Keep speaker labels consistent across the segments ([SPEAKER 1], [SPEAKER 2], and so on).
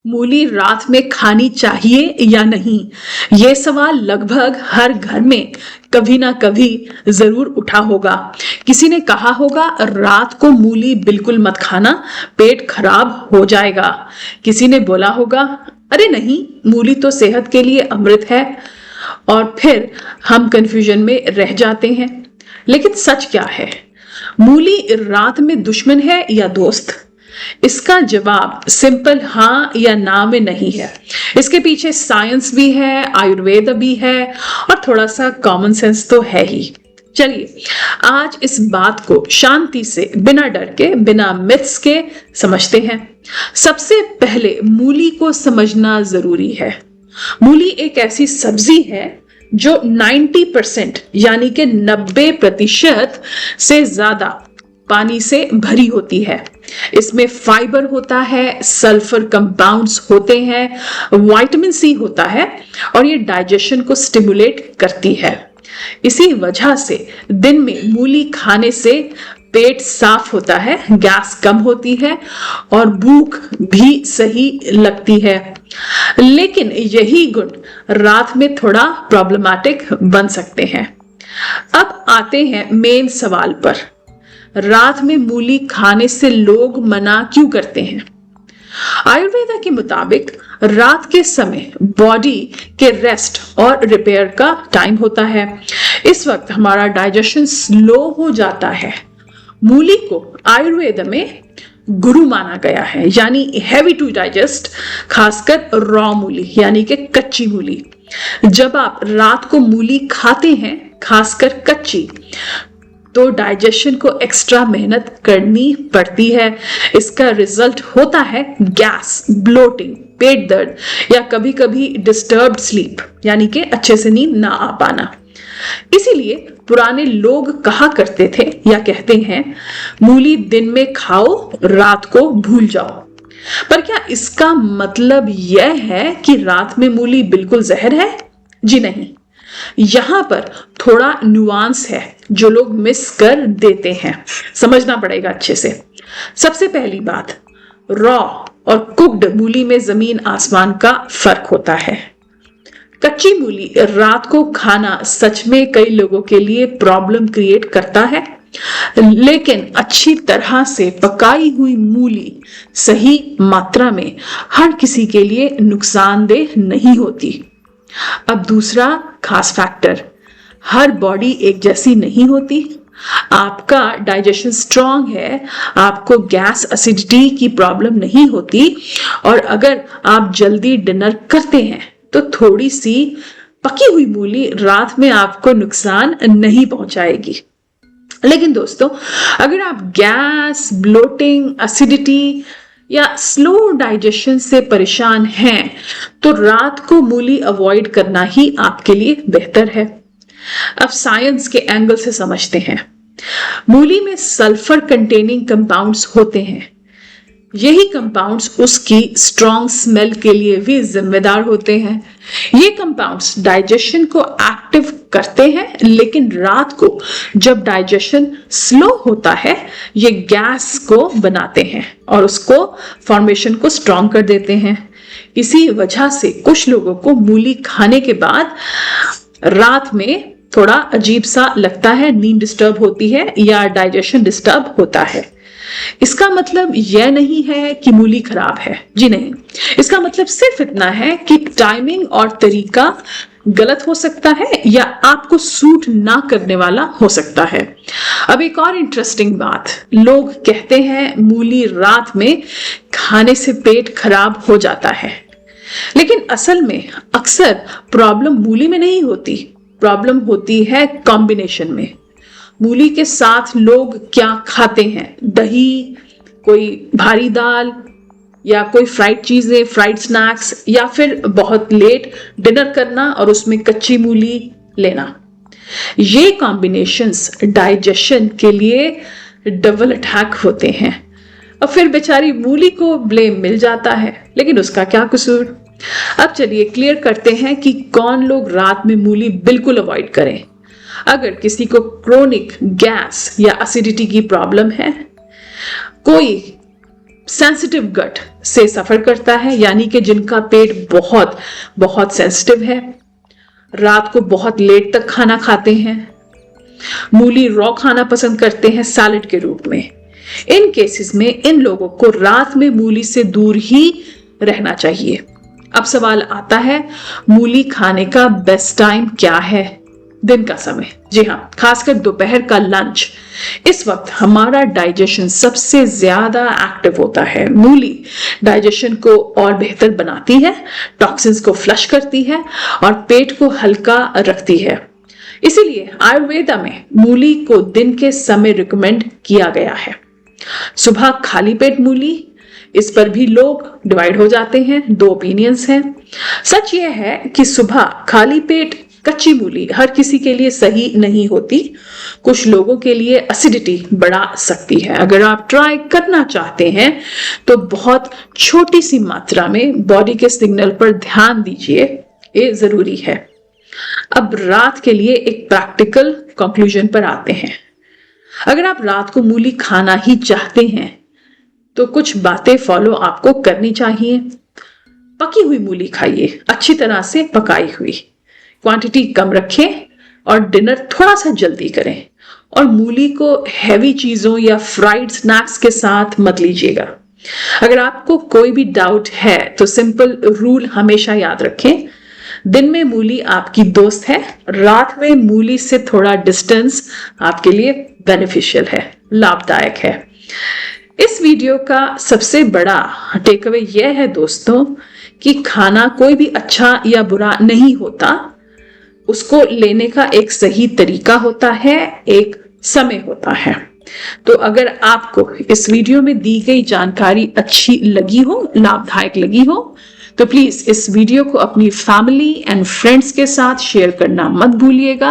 [SPEAKER 1] मूली रात में खानी चाहिए या नहीं, ये सवाल लगभग हर घर में कभी ना कभी जरूर उठा होगा। किसी ने कहा होगा रात को मूली बिल्कुल मत खाना, पेट खराब हो जाएगा। किसी ने बोला होगा अरे नहीं, मूली तो सेहत के लिए अमृत है। और फिर हम कंफ्यूजन में रह जाते हैं। लेकिन सच क्या है? मूली रात में दुश्मन है या दोस्त? इसका जवाब सिंपल हाँ या ना में नहीं है। इसके पीछे साइंस भी है, आयुर्वेद भी है और थोड़ा सा कॉमन सेंस तो है ही। चलिए आज इस बात को शांति से, बिना डर के, बिना मिथ्स के समझते हैं। सबसे पहले मूली को समझना जरूरी है। मूली एक ऐसी सब्जी है जो 90% यानी कि 90% से ज्यादा पानी से भरी होती है। इसमें फाइबर होता है, सल्फर कंपाउंड्स होते हैं, विटामिन सी होता है और ये डाइजेशन को स्टिमुलेट करती है। इसी वजह से दिन में मूली खाने से पेट साफ होता है, गैस कम होती है और भूख भी सही लगती है। लेकिन यही गुण रात में थोड़ा प्रॉब्लमैटिक बन सकते हैं। अब आते हैं मेन सवाल पर। रात में मूली खाने से लोग मना क्यों करते हैं? आयुर्वेदा के मुताबिक रात के समय बॉडी के रेस्ट और रिपेयर का टाइम होता है। इस वक्त हमारा डाइजेशन स्लो हो जाता है। मूली को आयुर्वेद में गुरु माना गया है, यानी हैवी टू डाइजेस्ट, खासकर रॉ मूली यानी कि कच्ची मूली। जब आप रात को मूली खाते हैं, खासकर कच्ची, तो डाइजेशन को एक्स्ट्रा मेहनत करनी पड़ती है। इसका रिजल्ट होता है गैस, ब्लोटिंग, पेट दर्द या कभी कभी डिस्टर्ब्ड स्लीप यानी कि अच्छे से नींद ना आ पाना। इसीलिए पुराने लोग कहा करते थे या कहते हैं मूली दिन में खाओ, रात को भूल जाओ। पर क्या इसका मतलब यह है कि रात में मूली बिल्कुल जहर है? जी नहीं, यहां पर थोड़ा नुआंस है जो लोग मिस कर देते हैं। समझना पड़ेगा अच्छे से। सबसे पहली बात, रॉ और कुक्ड मूली में जमीन आसमान का फर्क होता है। कच्ची मूली रात को खाना सच में कई लोगों के लिए प्रॉब्लम क्रिएट करता है, लेकिन अच्छी तरह से पकाई हुई मूली सही मात्रा में हर किसी के लिए नुकसानदेह नहीं होती। अब दूसरा खास फैक्टर, हर बॉडी एक जैसी नहीं होती। आपका डाइजेशन स्ट्रांग है, आपको गैस एसिडिटी की प्रॉब्लम नहीं होती और अगर आप जल्दी डिनर करते हैं तो थोड़ी सी पकी हुई मूली रात में आपको नुकसान नहीं पहुंचाएगी। लेकिन दोस्तों, अगर आप गैस, ब्लोटिंग, एसिडिटी या स्लो डाइजेशन से परेशान हैं तो रात को मूली अवॉइड करना ही आपके लिए बेहतर है। अब साइंस के एंगल से समझते हैं। मूली में सल्फर कंटेनिंग कंपाउंड्स होते हैं। यही कंपाउंड्स उसकी स्ट्रॉन्ग स्मेल के लिए भी जिम्मेदार होते हैं। ये कंपाउंड्स डाइजेशन को एक्टिव करते हैं, लेकिन रात को जब डाइजेशन स्लो होता है ये गैस को बनाते हैं और उसको फॉर्मेशन को स्ट्रॉन्ग कर देते हैं। इसी वजह से कुछ लोगों को मूली खाने के बाद रात में थोड़ा अजीब सा लगता है, नींद डिस्टर्ब होती है या डाइजेशन डिस्टर्ब होता है। इसका मतलब यह नहीं है कि मूली खराब है, जी नहीं। इसका मतलब सिर्फ इतना है कि टाइमिंग और तरीका गलत हो सकता है या आपको सूट ना करने वाला हो सकता है। अब एक और इंटरेस्टिंग बात, लोग कहते हैं मूली रात में खाने से पेट खराब हो जाता है, लेकिन असल में अक्सर प्रॉब्लम मूली में नहीं होती, प्रॉब्लम होती है कॉम्बिनेशन में। मूली के साथ लोग क्या खाते हैं? दही, कोई भारी दाल या कोई फ्राइड चीजें, फ्राइड स्नैक्स, या फिर बहुत लेट डिनर करना और उसमें कच्ची मूली लेना। ये कॉम्बिनेशंस डाइजेशन के लिए डबल अटैक होते हैं और फिर बेचारी मूली को ब्लेम मिल जाता है, लेकिन उसका क्या कसूर। अब चलिए क्लियर करते हैं कि कौन लोग रात में मूली बिल्कुल अवॉइड करें। अगर किसी को क्रोनिक गैस या एसिडिटी की प्रॉब्लम है, कोई सेंसिटिव गट से सफर करता है, यानी कि जिनका पेट बहुत बहुत सेंसिटिव है, रात को बहुत लेट तक खाना खाते हैं, मूली रॉ खाना पसंद करते हैं सैलेड के रूप में, इन केसेस में इन लोगों को रात में मूली से दूर ही रहना चाहिए। अब सवाल आता है, मूली खाने का बेस्ट टाइम क्या है? दिन का समय, जी हाँ, खासकर दोपहर का लंच। इस वक्त हमारा डाइजेशन सबसे ज्यादा एक्टिव होता है। मूली डाइजेशन को और बेहतर बनाती है, टॉक्सिन्स को फ्लश करती है और पेट को हल्का रखती है। इसीलिए आयुर्वेदा में मूली को दिन के समय रिकमेंड किया गया है। सुबह खाली पेट मूली, इस पर भी लोग डिवाइड हो जाते हैं, दो ओपिनियंस हैं। सच यह है कि सुबह खाली पेट कच्ची मूली हर किसी के लिए सही नहीं होती, कुछ लोगों के लिए एसिडिटी बढ़ा सकती है। अगर आप ट्राई करना चाहते हैं तो बहुत छोटी सी मात्रा में बॉडी के सिग्नल पर ध्यान दीजिए, ये जरूरी है। अब रात के लिए एक प्रैक्टिकल कंक्लूजन पर आते हैं। अगर आप रात को मूली खाना ही चाहते हैं तो कुछ बातें फॉलो आपको करनी चाहिए। पकी हुई मूली खाइए, अच्छी तरह से पकाई हुई, क्वांटिटी कम रखें और डिनर थोड़ा सा जल्दी करें। और मूली को हैवी चीजों या फ्राइड स्नैक्स के साथ मत लीजिएगा। अगर आपको कोई भी डाउट है तो सिंपल रूल हमेशा याद रखें, दिन में मूली आपकी दोस्त है, रात में मूली से थोड़ा डिस्टेंस आपके लिए बेनिफिशियल है, लाभदायक है। इस वीडियो का सबसे बड़ा टेकअवे यह है दोस्तों कि खाना कोई भी अच्छा या बुरा नहीं होता, उसको लेने का एक सही तरीका होता है, एक समय होता है। तो अगर आपको इस वीडियो में दी गई जानकारी अच्छी लगी हो, लाभदायक लगी हो, तो प्लीज इस वीडियो को अपनी फैमिली एंड फ्रेंड्स के साथ शेयर करना मत भूलिएगा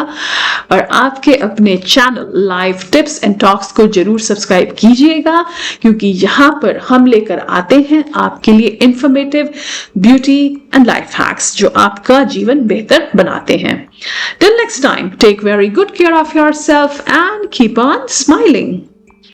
[SPEAKER 1] और आपके अपने channel life tips and talks को जरूर सब्सक्राइब कीजिएगा, क्योंकि यहाँ पर हम लेकर आते हैं आपके लिए informative beauty and life hacks जो आपका जीवन बेहतर बनाते हैं। Till next time, take very good care of yourself and keep on smiling.